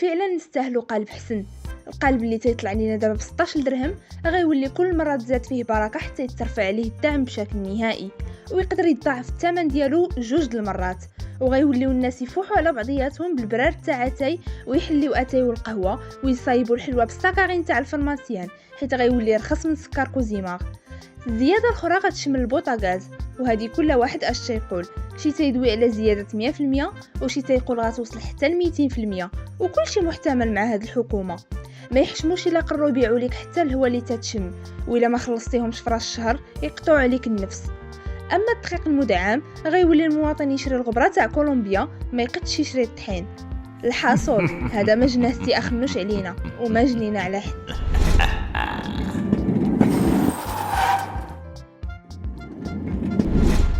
فعلا نستاهلوا قالب حسن. القالب اللي تيطلع لينا دابا ب 16 درهم غيولي كل مره تزاد فيه بركه حتى يترفع عليه الدعم بشكل نهائي، ويقدر يتضاعف الثمن ديالو 2 المرات، وغيوليو الناس يفوحوا على بعضياتهم بالبرار تاع اتاي ويحليو اتاي والقهوه ويصايبوا الحلوه بالسكرين تاع الفرماسيان، حيت غيولي رخص من السكر كوزيماغ. الزياده الاخرى غتشمل البوطاغاز، وهذه كل واحد اش تيقول، شي تيدوي على زياده 100% وشي تيقول غتوصل حتى ل 200%، وكلشي محتمل مع هاد الحكومه. ما يحشموش الا قرروا يبيعوا لك حتى الهواء اللي تتشم، والا ما خلصتيهمش في راس الشهر يقطعوا عليك النفس. اما الدقيق المدعم غيولي المواطن يشري الغبره تاع كولومبيا ما يقدش يشري الطحين. الحاصل هذا ما جناستي اخنوش علينا وما جنينا على حد.